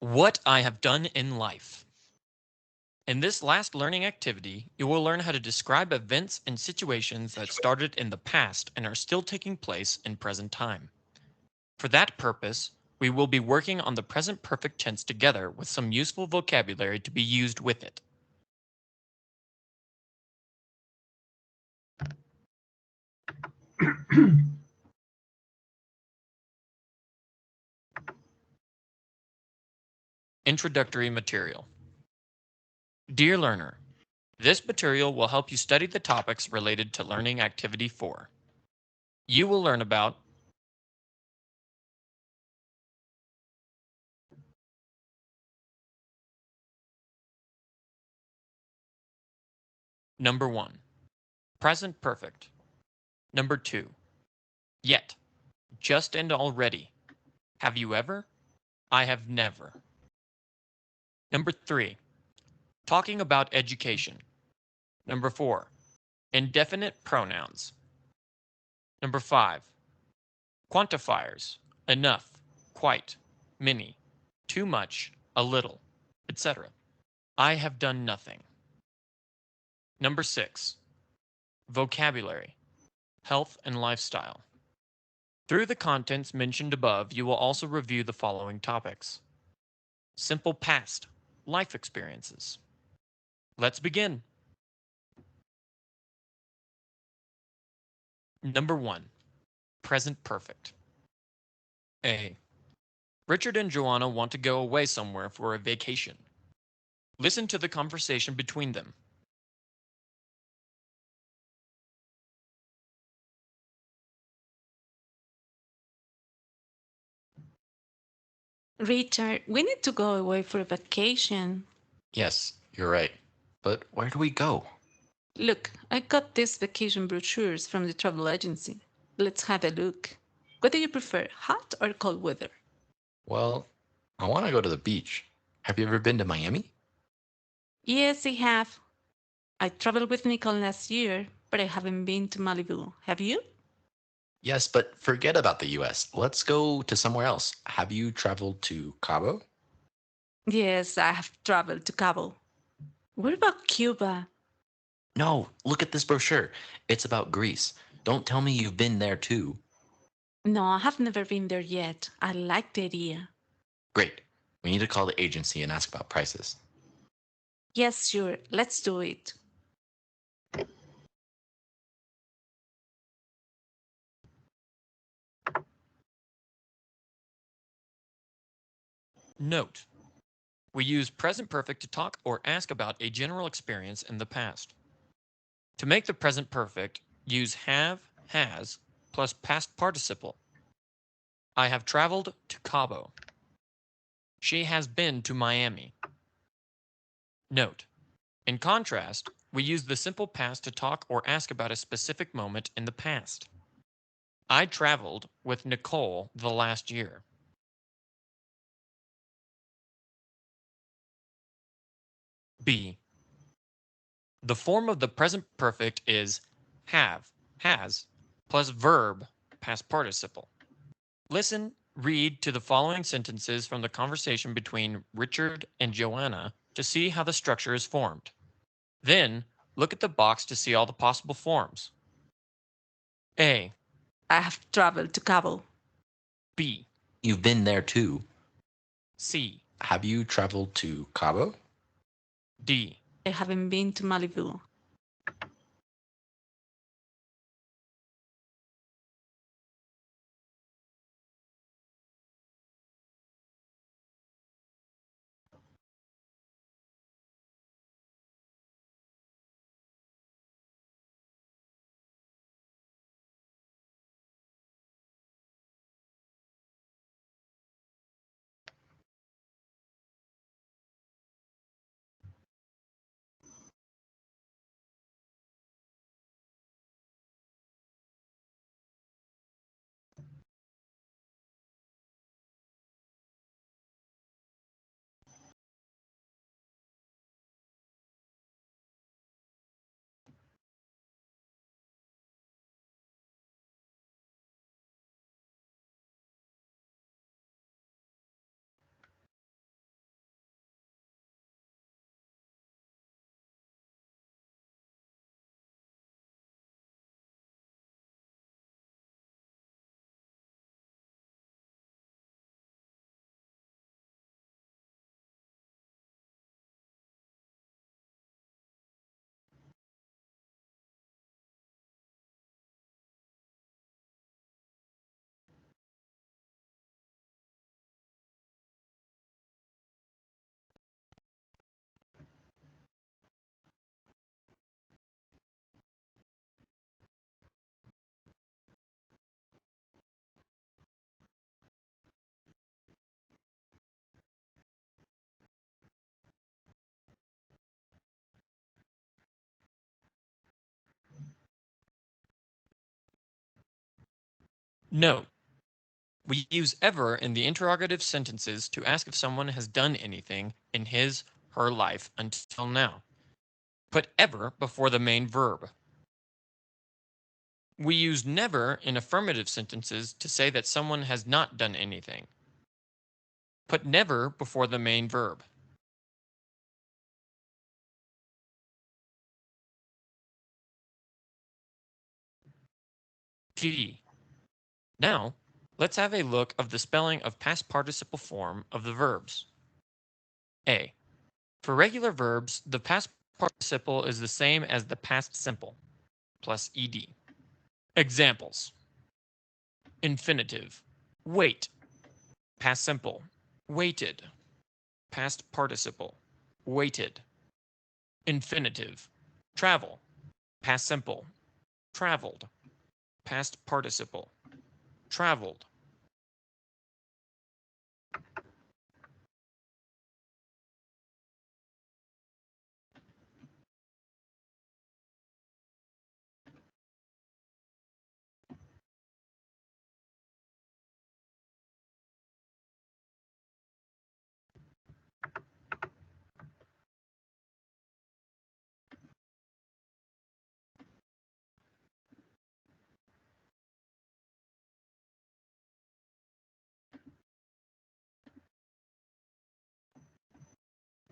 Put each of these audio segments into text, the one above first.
What I have done in life. In this last learning activity, you will learn how to describe events and situations that started in the past and are still taking place in present time. For that purpose, we will be working on the present perfect tense together with some useful vocabulary to be used with it. Introductory material. Dear learner, this material will help you study the topics related to Learning Activity 4. You will learn about number 1, present perfect. Number 2, yet, just and already. Have you ever? I have never. Number 3, talking about education. Number 4, indefinite pronouns. Number 5, quantifiers. Enough, quite, many, too much, a little, etc. I have done nothing. Number 6, vocabulary, health and lifestyle. Through the contents mentioned above, you will also review the following topics. Simple past, life experiences. Let's begin. Number 1, present perfect. A. Richard and Joanna want to go away somewhere for a vacation. Listen to the conversation between them. Richard, we need to go away for a vacation. Yes, you're right. But where do we go? Look, I got these vacation brochures from the travel agency. Let's have a look. What do you prefer, hot or cold weather? Well, I want to go to the beach. Have you ever been to Miami? Yes, I have. I traveled with Nicole last year, but I haven't been to Malibu. Have you? Yes, but forget about the US. Let's go to somewhere else. Have you traveled to Cabo? Yes, I have traveled to Cabo. What about Cuba? No, look at this brochure. It's about Greece. Don't tell me you've been there too. No, I have never been there yet. I like the idea. Great. We need to call the agency and ask about prices. Yes, sure, let's do it. Note: we use present perfect to talk or ask about a general experience in the past. To make the present perfect, use have, has, plus past participle. I have traveled to Cabo. She has been to Miami. Note: in contrast, we use the simple past to talk or ask about a specific moment in the past. I traveled with Nicole the last year. B. The form of the present perfect is have, has, plus verb, past participle. Listen, read to the following sentences from the conversation between Richard and Joanna to see how the structure is formed. Then, look at the box to see all the possible forms. A. I have traveled to Cabo. B. You've been there too. C. Have you traveled to Cabo? D. I haven't been to Malibu. Note: we use ever in the interrogative sentences to ask if someone has done anything in his, her life until now. Put ever before the main verb. We use never in affirmative sentences to say that someone has not done anything. Put never before the main verb. G. Now, let's have a look of the spelling of past participle form of the verbs. A. For regular verbs, the past participle is the same as the past simple, plus ed. Examples: infinitive, wait. Past simple, waited. Past participle, waited. Infinitive, travel. Past simple, traveled. Past participle, traveled.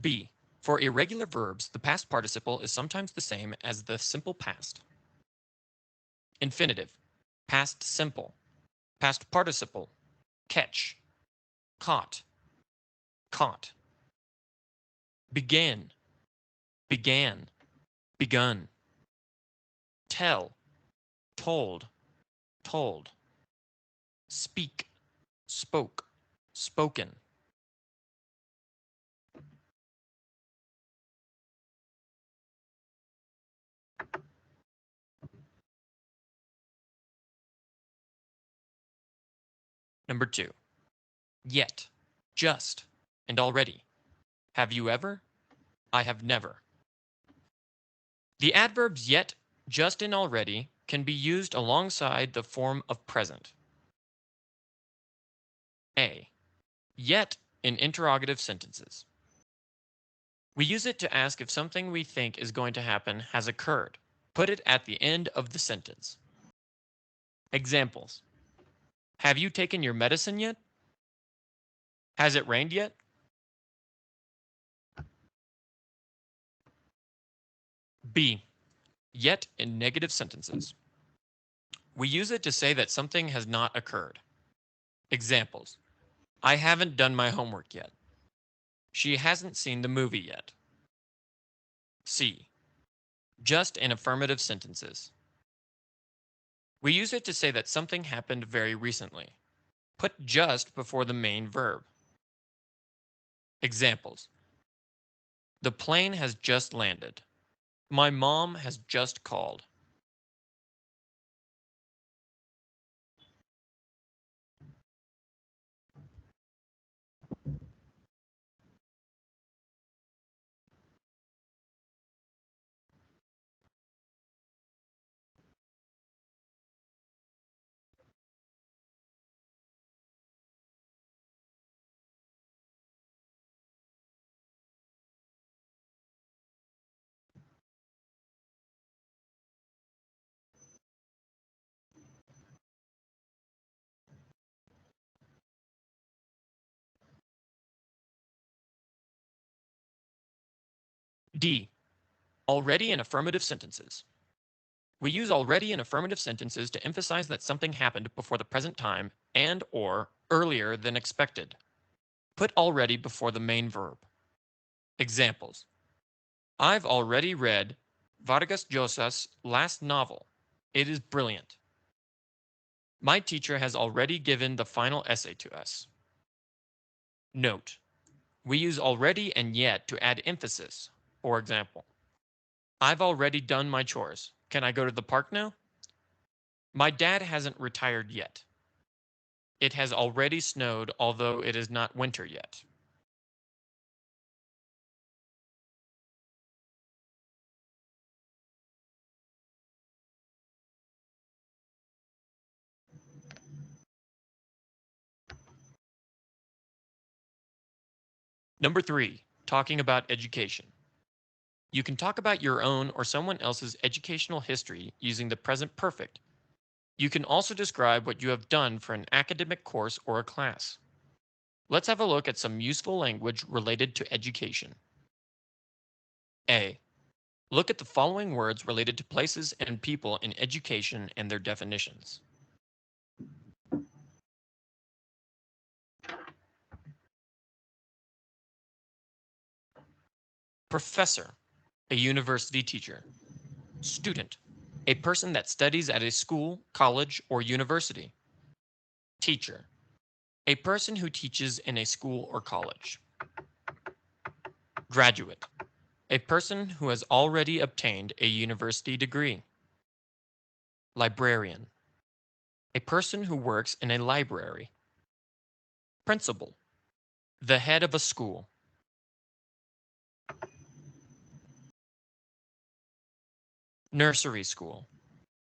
B. For irregular verbs, the past participle is sometimes the same as the simple past. Infinitive, past simple. Past participle, catch. Caught, caught. Begin, began, begun. Tell, told, told. Speak, spoke, spoken. Number 2. Yet, just, and already. Have you ever? I have never. The adverbs yet, just, and already can be used alongside the form of present. A. Yet in interrogative sentences. We use it to ask if something we think is going to happen has occurred. Put it at the end of the sentence. Examples: have you taken your medicine yet? Has it rained yet? B. Yet in negative sentences. We use it to say that something has not occurred. Examples: I haven't done my homework yet. She hasn't seen the movie yet. C. Just in affirmative sentences. We use it to say that something happened very recently. Put just before the main verb. Examples: the plane has just landed. My mom has just called. D. Already in affirmative sentences. We use already in affirmative sentences to emphasize that something happened before the present time and or earlier than expected. Put already before the main verb. Examples: I've already read Vargas Llosa's last novel. It is brilliant. My teacher has already given the final essay to us. Note: we use already and yet to add emphasis. For example, I've already done my chores. Can I go to the park now? My dad hasn't retired yet. It has already snowed, although it is not winter yet. Number 3, talking about education. You can talk about your own or someone else's educational history using the present perfect. You can also describe what you have done for an academic course or a class. Let's have a look at some useful language related to education. A. Look at the following words related to places and people in education and their definitions. Professor, a university teacher. Student, a person that studies at a school, college, or university. Teacher, a person who teaches in a school or college. Graduate, a person who has already obtained a university degree. Librarian, a person who works in a library. Principal, the head of a school. Nursery school,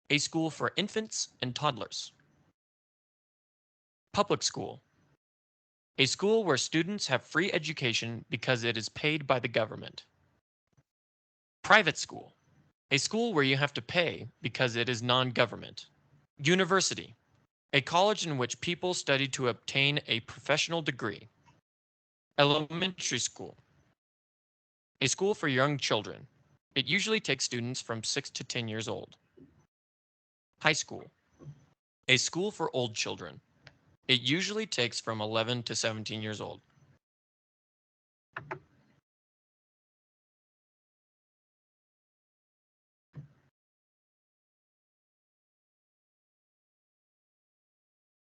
a school for infants and toddlers. Public school, a school where students have free education because it is paid by the government. Private school, a school where you have to pay because it is non-government. University, a college in which people study to obtain a professional degree. Elementary school, a school for young children. It usually takes students from 6 to 10 years old. High school, a school for old children. It usually takes from 11 to 17 years old.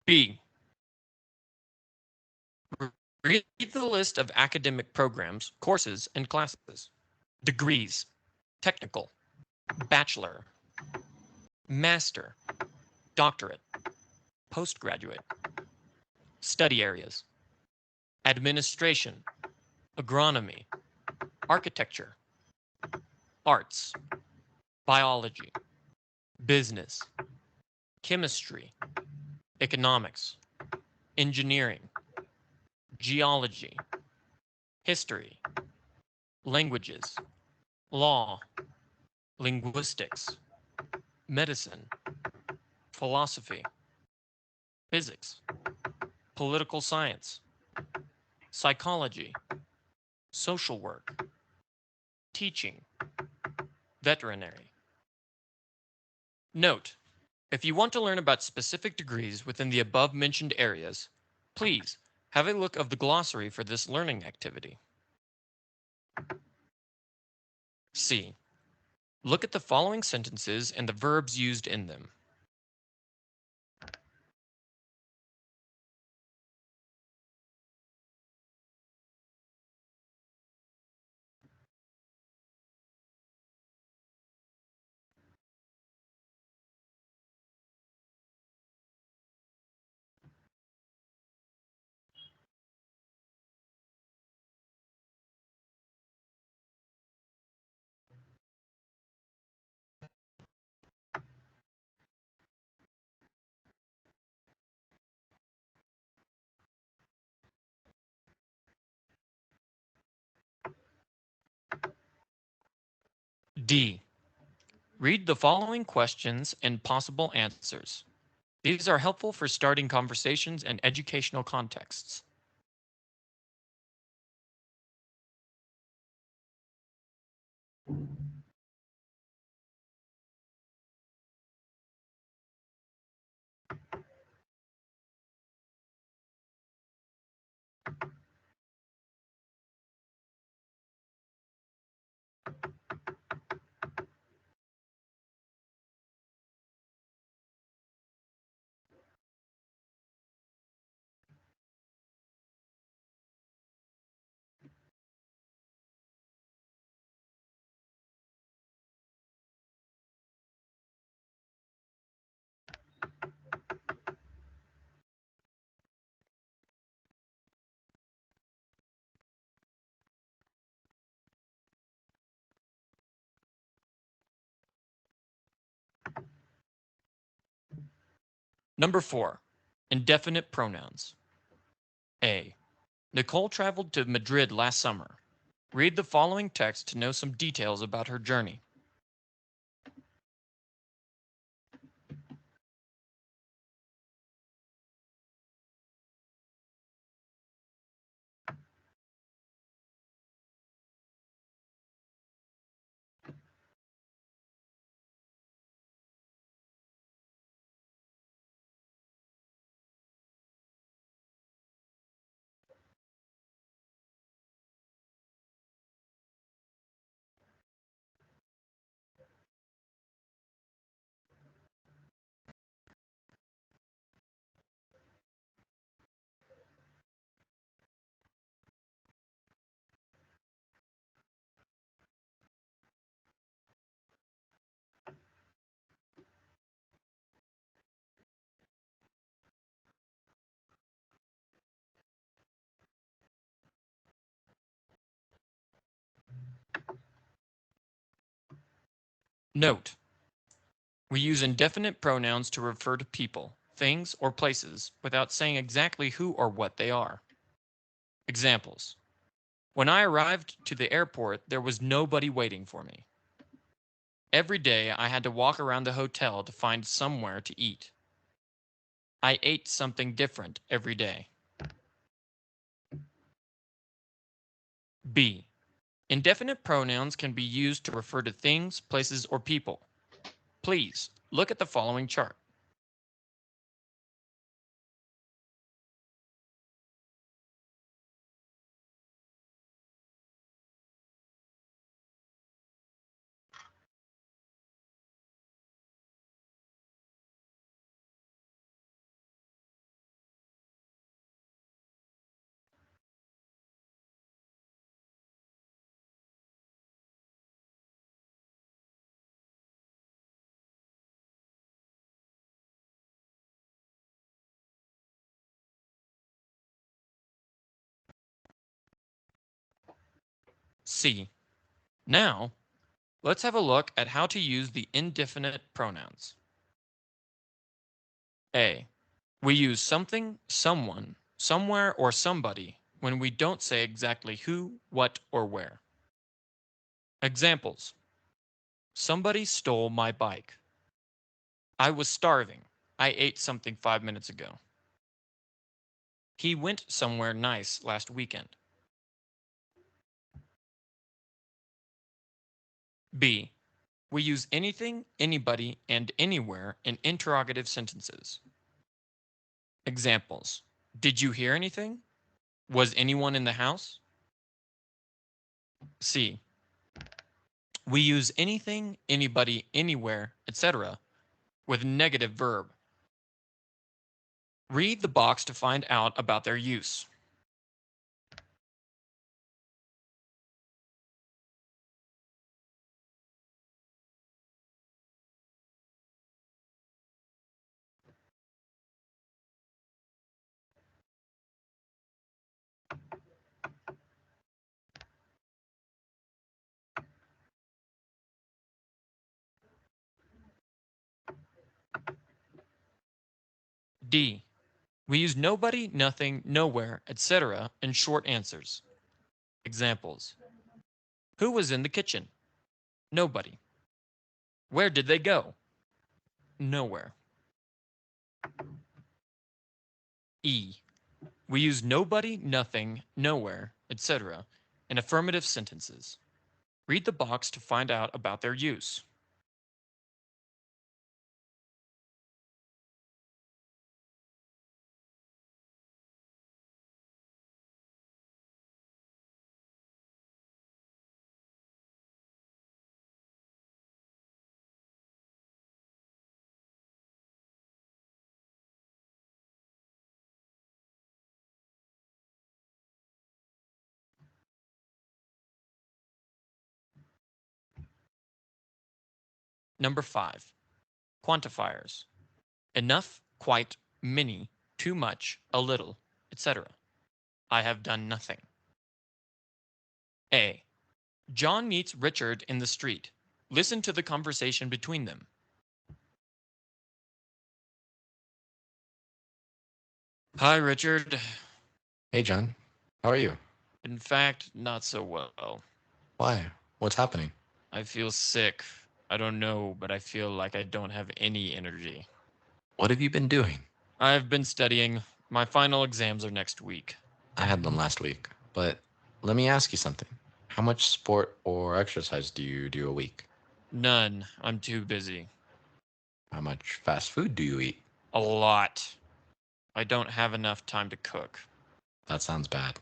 B. Read the list of academic programs, courses, and classes. Degrees, technical, bachelor, master, doctorate, postgraduate. Study areas, administration, agronomy, architecture, arts, biology, business, chemistry, economics, engineering, geology, history, languages, law, linguistics, medicine, philosophy, physics, political science, psychology, social work, teaching, veterinary. Note: if you want to learn about specific degrees within the above mentioned areas, please have a look of the glossary for this learning activity. C. Look at the following sentences and the verbs used in them. D. Read the following questions and possible answers. These are helpful for starting conversations and educational contexts. Number 4. Indefinite pronouns. A. Nicole traveled to Madrid last summer. Read the following text to know some details about her journey. Note: we use indefinite pronouns to refer to people, things, or places without saying exactly who or what they are. Examples: when I arrived to the airport, there was nobody waiting for me. Every day I had to walk around the hotel to find somewhere to eat. I ate something different every day. B. Indefinite pronouns can be used to refer to things, places, or people. Please look at the following chart. C. Now, let's have a look at how to use the indefinite pronouns. A. We use something, someone, somewhere, or somebody when we don't say exactly who, what, or where. Examples: somebody stole my bike. I was starving. I ate something 5 minutes ago. He went somewhere nice last weekend. B. We use anything, anybody, and anywhere in interrogative sentences. Examples: did you hear anything? Was anyone in the house? C. We use anything, anybody, anywhere, etc. with negative verb. Read the box to find out about their use. D. We use nobody, nothing, nowhere, etc. in short answers. Examples: who was in the kitchen? Nobody. Where did they go? Nowhere. E. We use nobody, nothing, nowhere, etc. in affirmative sentences. Read the box to find out about their use. Number 5. Quantifiers: enough, quite, many, too much, a little, etc. I have done nothing. A. John meets Richard in the street. Listen to the conversation between them. Hi, Richard. Hey, John. How are you? In fact, not so well. Why? What's happening? I feel sick. I don't know, but I feel like I don't have any energy. What have you been doing? I've been studying. My final exams are next week. I had them last week, but let me ask you something. How much sport or exercise do you do a week? None. I'm too busy. How much fast food do you eat? A lot. I don't have enough time to cook. That sounds bad.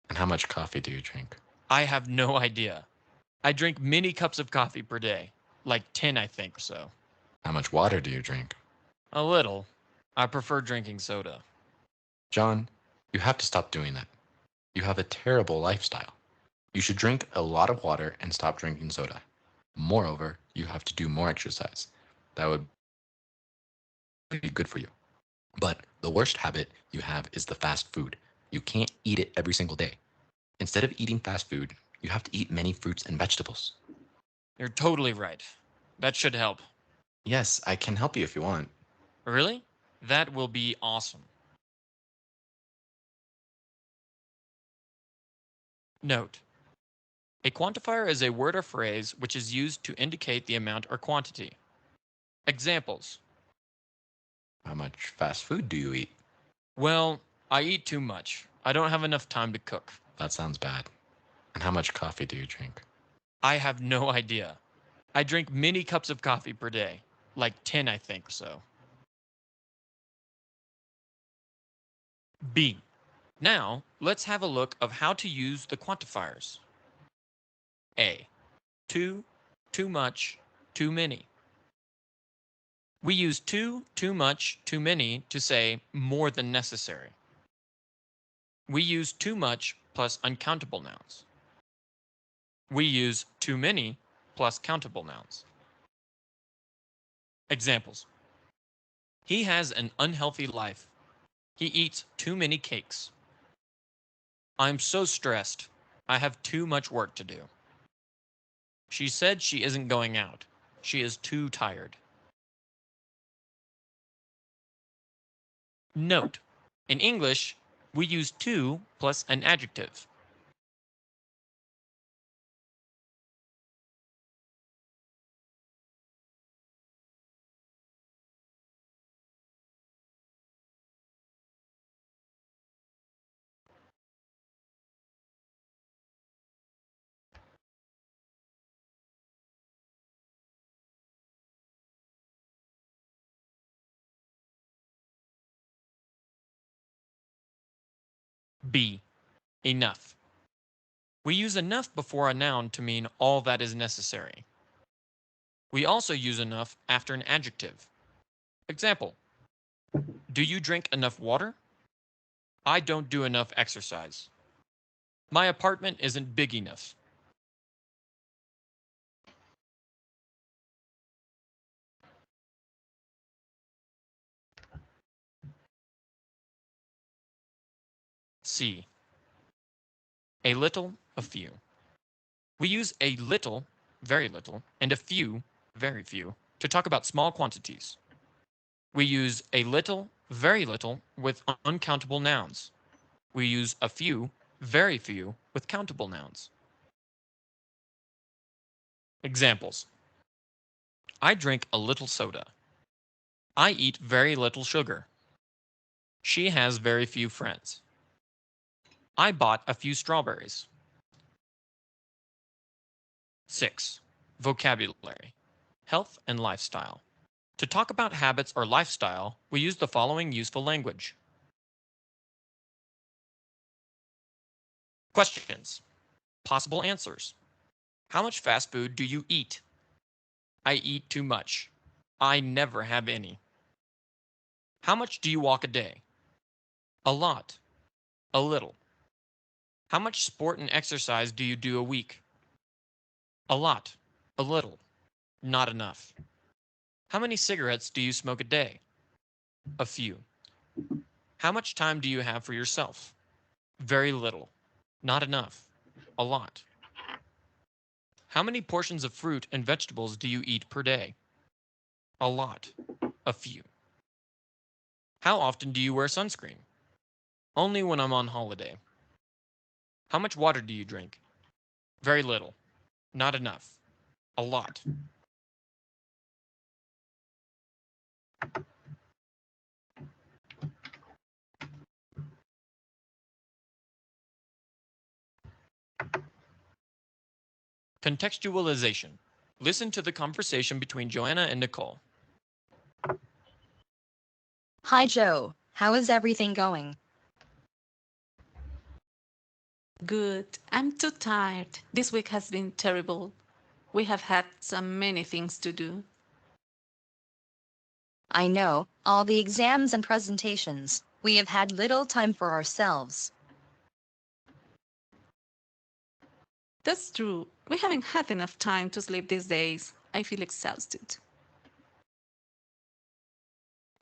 And how much coffee do you drink? I have no idea. I drink many cups of coffee per day. Like 10, I think so. How much water do you drink? A little. I prefer drinking soda. John, you have to stop doing that. You have a terrible lifestyle. You should drink a lot of water and stop drinking soda. Moreover, you have to do more exercise. That would be good for you. But the worst habit you have is the fast food. You can't eat it every single day. Instead of eating fast food, you have to eat many fruits and vegetables. You're totally right. That should help. Yes, I can help you if you want. Really? That will be awesome. Note: a quantifier is a word or phrase which is used to indicate the amount or quantity. Examples: How much fast food do you eat? well, I eat too much. I don't have enough time to cook. That sounds bad. And how much coffee do you drink? I have no idea. I drink many cups of coffee per day. Like 10, I think so. B. Now, let's have a look of how to use the quantifiers. A. Too, too much, too many. We use too much, too many to say more than necessary. We use too much plus uncountable nouns. We use too many plus countable nouns. Examples: he has an unhealthy life. He eats too many cakes. I'm so stressed. I have too much work to do. She said she isn't going out. She is too tired. Note: in English, we use too plus an adjective. B. Enough. We use enough before a noun to mean all that is necessary. We also use enough after an adjective. Example: do you drink enough water? I don't do enough exercise. My apartment isn't big enough. C. A little, a few. We use a little, very little, and a few, very few, to talk about small quantities. We use a little, very little with uncountable nouns. We use a few, very few with countable nouns. Examples: I drink a little soda. I eat very little sugar. She has very few friends. I bought a few strawberries. 6. Vocabulary: health and lifestyle. To talk about habits or lifestyle, we use the following useful language. Questions. Possible answers. How much fast food do you eat? I eat too much. I never have any. How much do you walk a day? A lot. A little. How much sport and exercise do you do a week? A lot. A little. Not enough. How many cigarettes do you smoke a day? A few. How much time do you have for yourself? Very little. Not enough. A lot. How many portions of fruit and vegetables do you eat per day? A lot. A few. How often do you wear sunscreen? Only when I'm on holiday. How much water do you drink? Very little. Not enough. A lot. Contextualization. Listen to the conversation between Joanna and Nicole. Hi Joe, how is everything going? Good. I'm too tired. This week has been terrible. We have had so many things to do. I know, all the exams and presentations. We have had little time for ourselves. That's true. We haven't had enough time to sleep these days. I feel exhausted.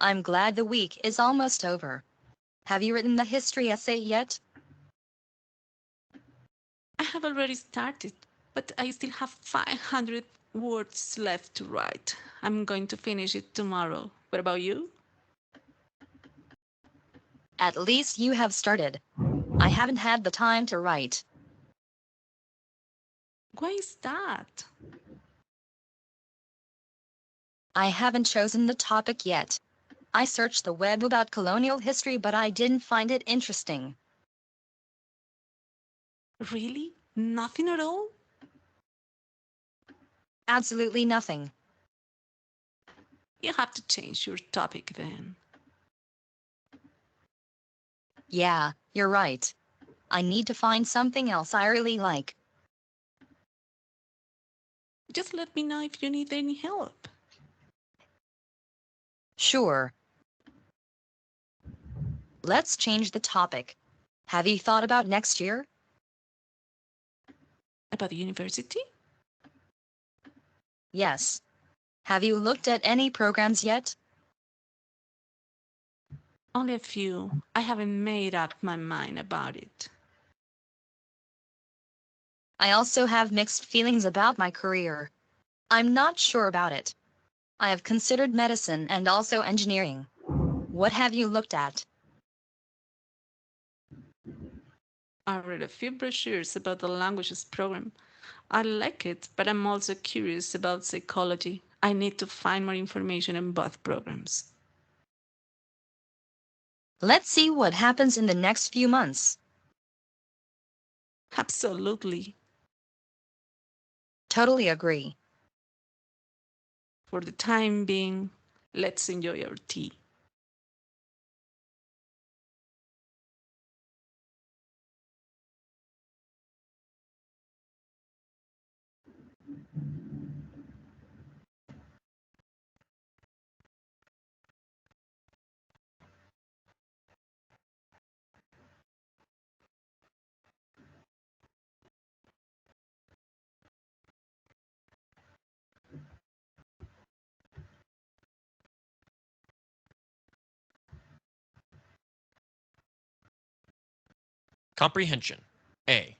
I'm glad the week is almost over. Have you written the history essay yet? I have already started, but I still have 500 words left to write. I'm going to finish it tomorrow. What about you? At least you have started. I haven't had the time to write. Why is that? I haven't chosen the topic yet. I searched the web about colonial history, but I didn't find it interesting. Really? Nothing at all? Absolutely nothing. You have to change your topic then. Yeah, you're right. I need to find something else I really like. Just let me know if you need any help. Sure. Let's change the topic. Have you thought about next year? About the university? Yes. Have you looked at any programs yet? Only a few. I haven't made up my mind about it. I also have mixed feelings about my career. I'm not sure about it. I have considered medicine and also engineering. What have you looked at? I read a few brochures about the languages program. I like it, but I'm also curious about psychology. I need to find more information on both programs. Let's see what happens in the next few months. Absolutely. Totally agree. For the time being, let's enjoy our tea. Comprehension. A.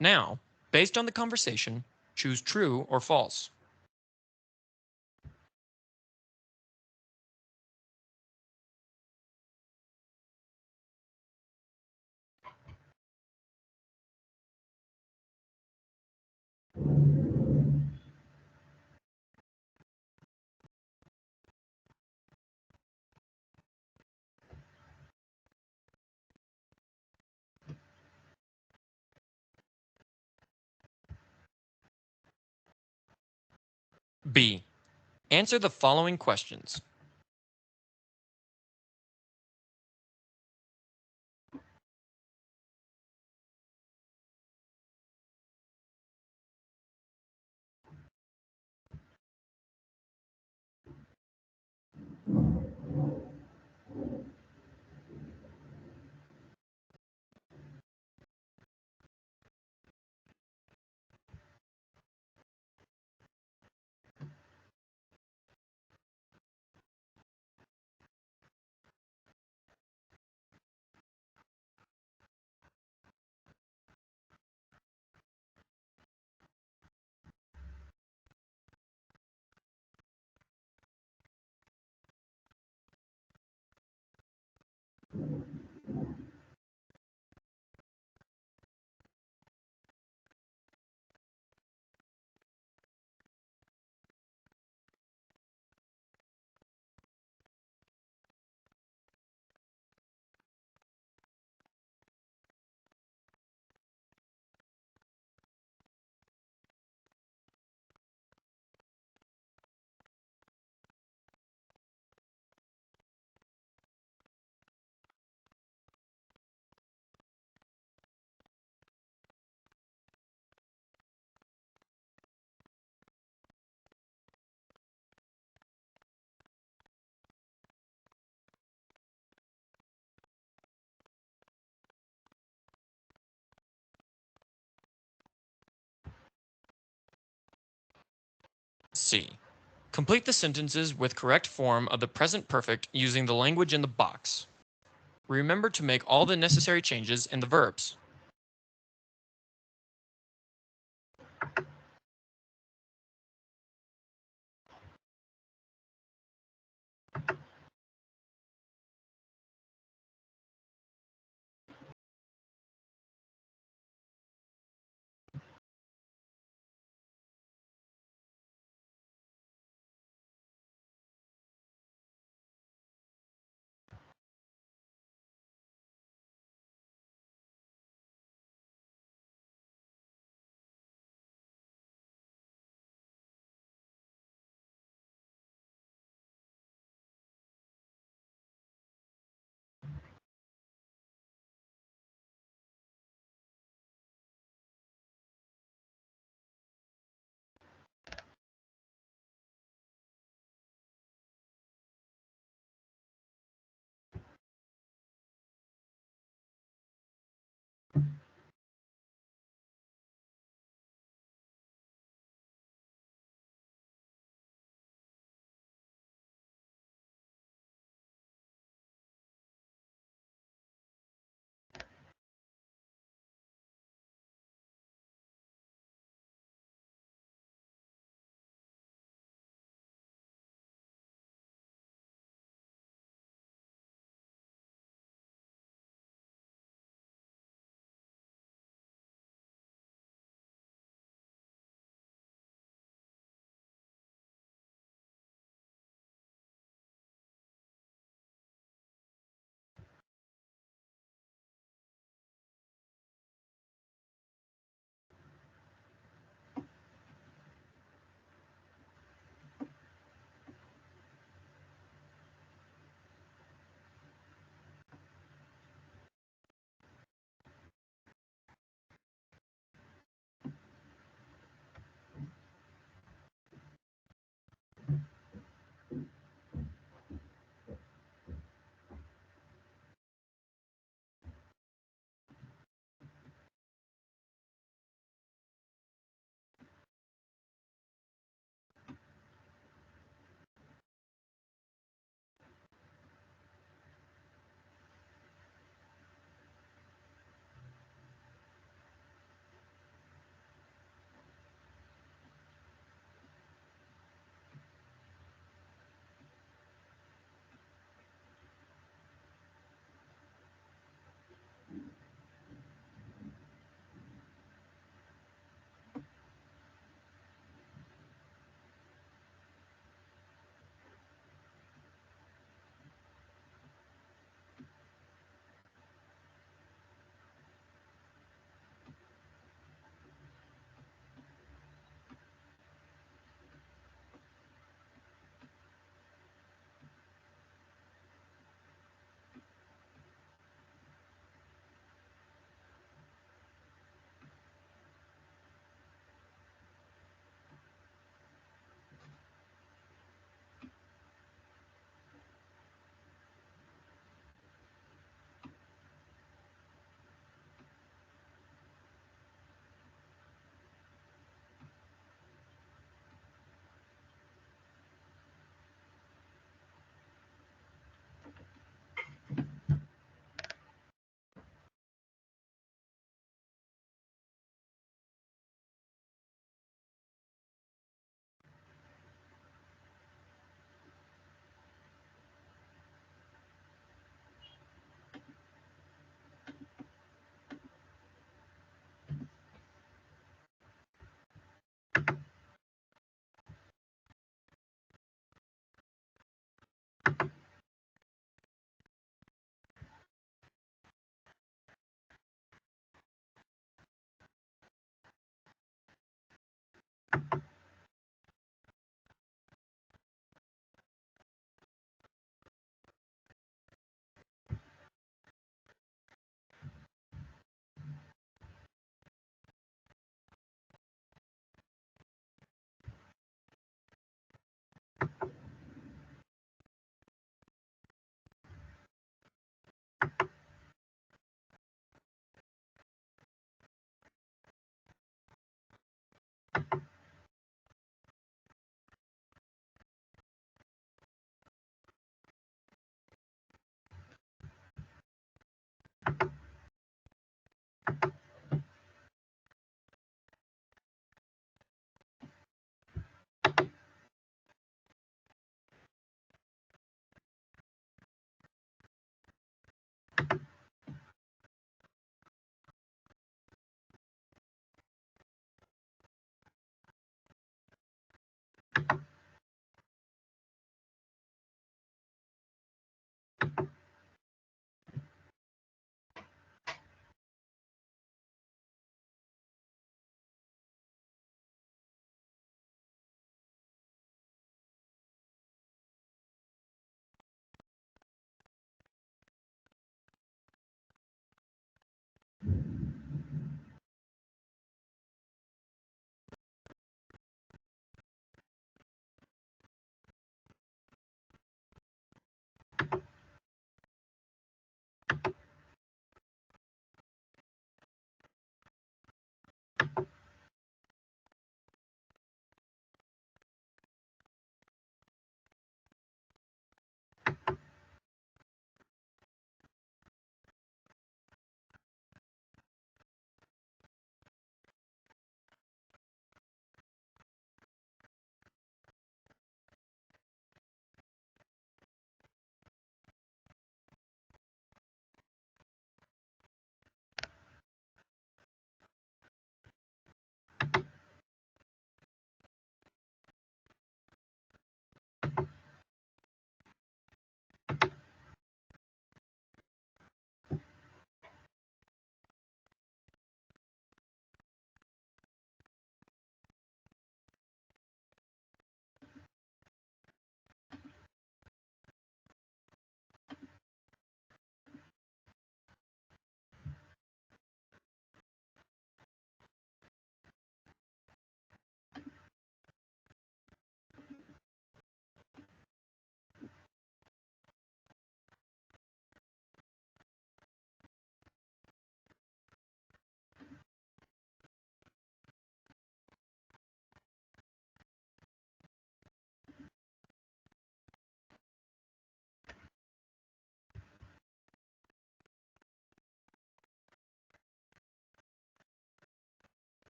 Now, based on the conversation, choose true or false. B. Answer the following questions. C. Complete the sentences with correct form of the present perfect using the language in the box. Remember to make all the necessary changes in the verbs.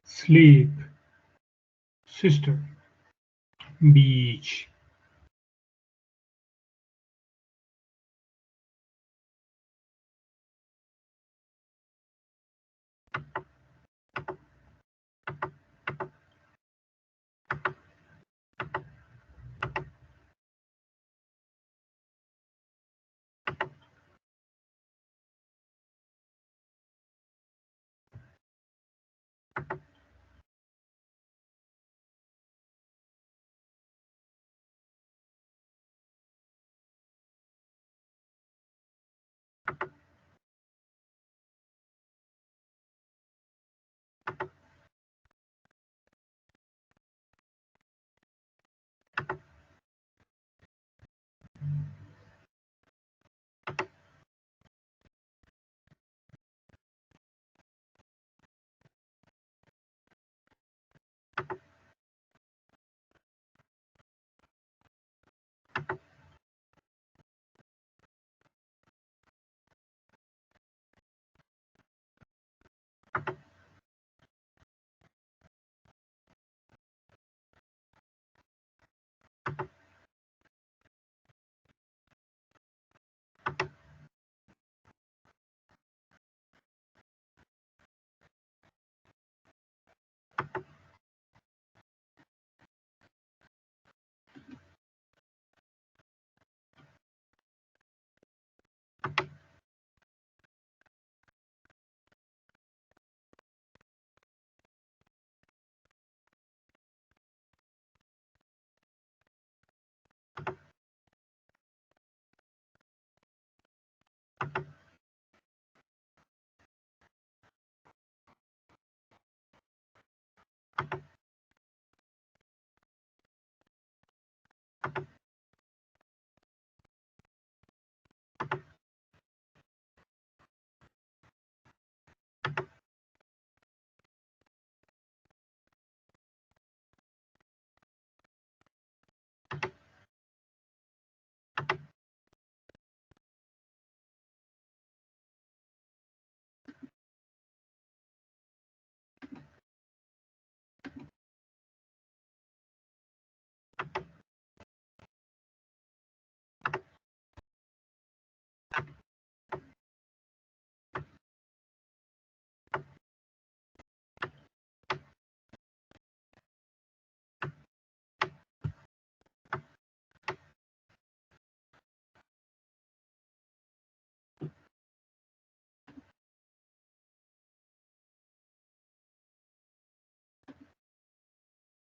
sleep, sister, beach,